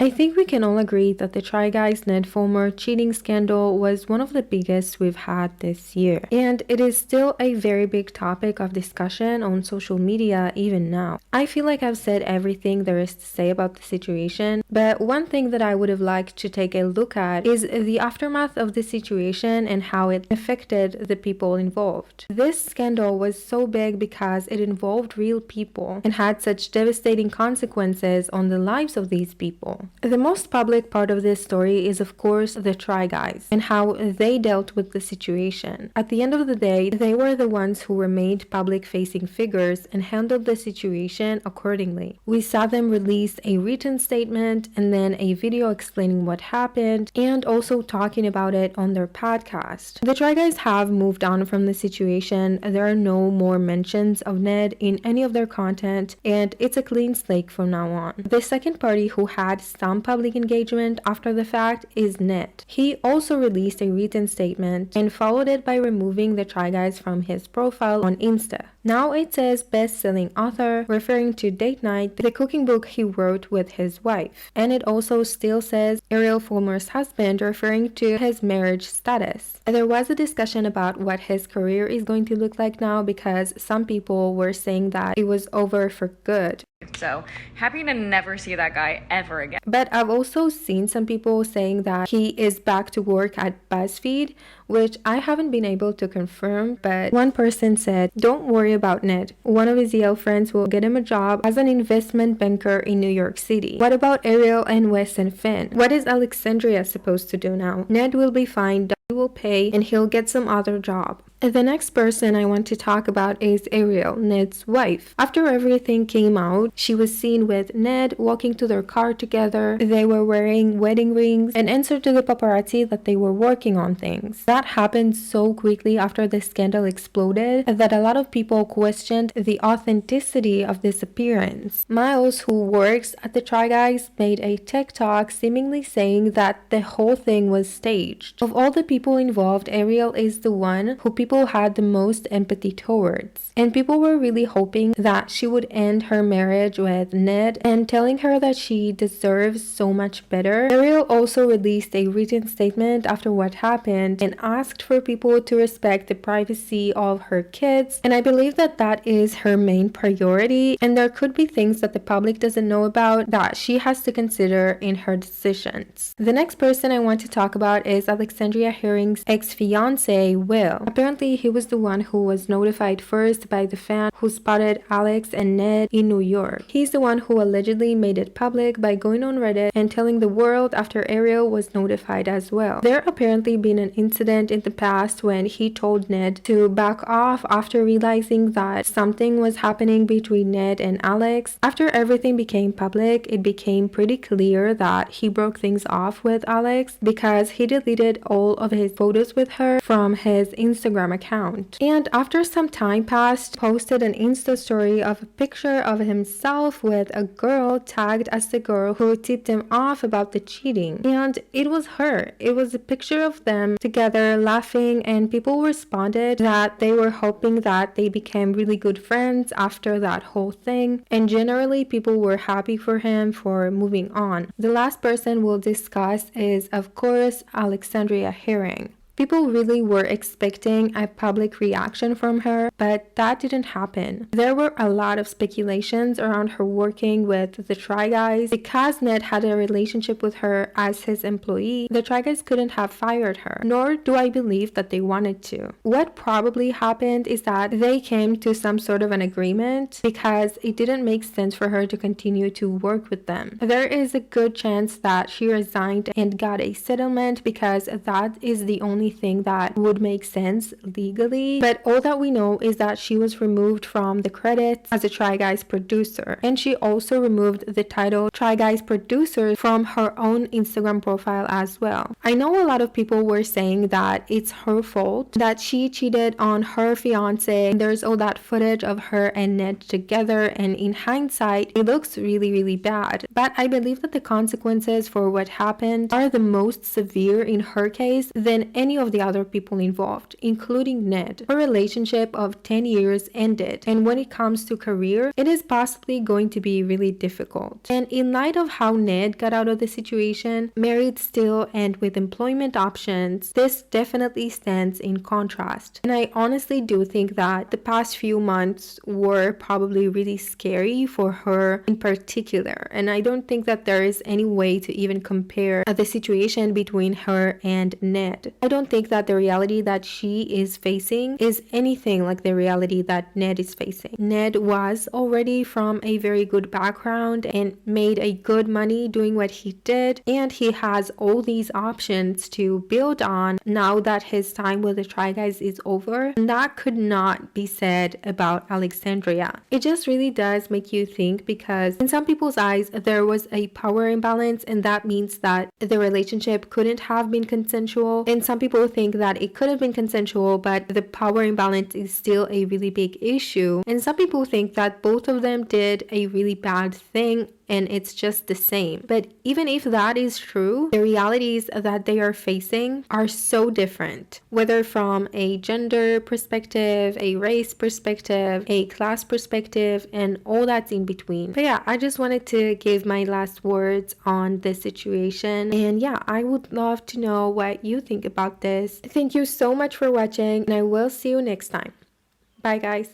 I think we can all agree that the Try Guys Ned Fulmer cheating scandal was one of the biggest we've had this year, and it is still a very big topic of discussion on social media even now. I feel like I've said everything there is to say about the situation, but one thing that I would have liked to take a look at is the aftermath of the situation and how it affected the people involved. This scandal was so big because it involved real people and had such devastating consequences on the lives of these people. The most public part of this story is of course the Try Guys and how they dealt with the situation. At the end of the day, they were the ones who remained public-facing figures and handled the situation accordingly. We saw them release a written statement and then a video explaining what happened and also talking about it on their podcast. The Try Guys have moved on from the situation. There are no more mentions of Ned in any of their content, and it's a clean slate from now on. The second party who had some public engagement after the fact is Ned. He also released a written statement and followed it by removing the Try Guys from his profile on Insta. Now it says best-selling author, referring to Date Night, the cooking book he wrote with his wife. And it also still says Ariel Fulmer's husband, referring to his marriage status. There was a discussion about what his career is going to look like now because some people were saying that it was over for good. So happy to never see that guy ever again. But I've also seen some people saying that he is back to work at BuzzFeed, which I haven't been able to confirm, but one person said, "Don't worry about Ned. One of his Yale friends will get him a job as an investment banker in New York City. What about Ariel and Wes and Finn? What is Alexandria supposed to do now? Ned will be fine, Dottie will pay, and he'll get some other job." The next person I want to talk about is Ariel, Ned's wife. After everything came out, she was seen with Ned walking to their car together. They were wearing wedding rings and answered to the paparazzi that they were working on things. That happened so quickly after the scandal exploded that a lot of people questioned the authenticity of this appearance. Miles, who works at the Try Guys, made a TikTok seemingly saying that the whole thing was staged. Of all the people involved, Ariel is the one who people had the most empathy towards. And people were really hoping that she would end her marriage with Ned and telling her that she deserves so much better. Ariel also released a written statement after what happened and asked for people to respect the privacy of her kids. And I believe that that is her main priority. And there could be things that the public doesn't know about that she has to consider in her decisions. The next person I want to talk about is Alexandria Herring's ex-fiance, Will. Apparently, he was the one who was notified first by the fan who spotted Alex and Ned in New York. He's the one who allegedly made it public by going on Reddit and telling the world after Ariel was notified as well. There apparently been an incident in the past when he told Ned to back off after realizing that something was happening between Ned and Alex. After everything became public, it became pretty clear that he broke things off with Alex because he deleted all of his photos with her from his Instagram account. And after some time passed, posted an Insta story of a picture of himself with a girl tagged as the girl who tipped him off about the cheating. And it was her. It was a picture of them together laughing, and people responded that they were hoping that they became really good friends after that whole thing. And generally people were happy for him for moving on. The last person we'll discuss is of course Alexandria Herring. People really were expecting a public reaction from her, but that didn't happen. There were a lot of speculations around her working with the Try Guys. Because Ned had a relationship with her as his employee, the Try Guys couldn't have fired her, nor do I believe that they wanted to. What probably happened is that they came to some sort of an agreement because it didn't make sense for her to continue to work with them. There is a good chance that she resigned and got a settlement because that is the only thing that would make sense legally, but all that we know is that she was removed from the credits as a Try Guys producer, and she also removed the title Try Guys producer from her own Instagram profile as well. I know a lot of people were saying that it's her fault, that she cheated on her fiance. There's all that footage of her and Ned together, and in hindsight it looks really bad, but I believe that the consequences for what happened are the most severe in her case than any any of the other people involved, including Ned. A relationship of 10 years ended, and when it comes to career, it is possibly going to be really difficult. And in light of how Ned got out of the situation, married still and with employment options, this definitely stands in contrast. And I honestly do think that the past few months were probably really scary for her in particular. And I don't think that there is any way to even compare the situation between her and Ned. I don't think that the reality that she is facing is anything like the reality that Ned is facing. Ned was already from a very good background and made a good money doing what he did, and he has all these options to build on now that his time with the Try Guys is over. And that could not be said about Alexandria. It just really does make you think, because in some people's eyes there was a power imbalance, and that means that the relationship couldn't have been consensual. And some people think that it could have been consensual, but the power imbalance is still a really big issue. And some people think that both of them did a really bad thing and it's just the same. But even if that is true, the realities that they are facing are so different, whether from a gender perspective, a race perspective, a class perspective, and all that's in between. But yeah, I just wanted to give my last words on this situation. And yeah, I would love to know what you think about this. Thank you so much for watching, and I will see you next time. Bye, guys.